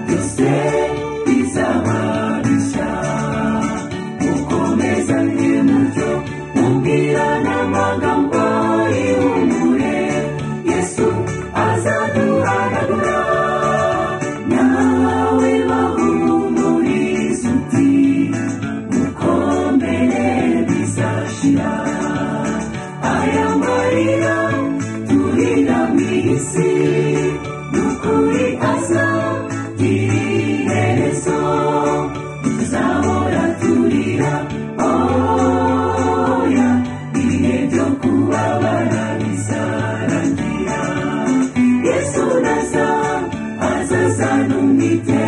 byose bizaba bishya. Mukomezanye mutyo mubwirana amagambo y'ihumure, Yesu azaduhanagura. Nawe bahumuriza uti mukomere bizashira. Aya marira turira mw'isi n'ukuri azagira iherezo. Tuzahora turira oya, ibihe byo kubabara bizarangira. Yesu naza azazana umwite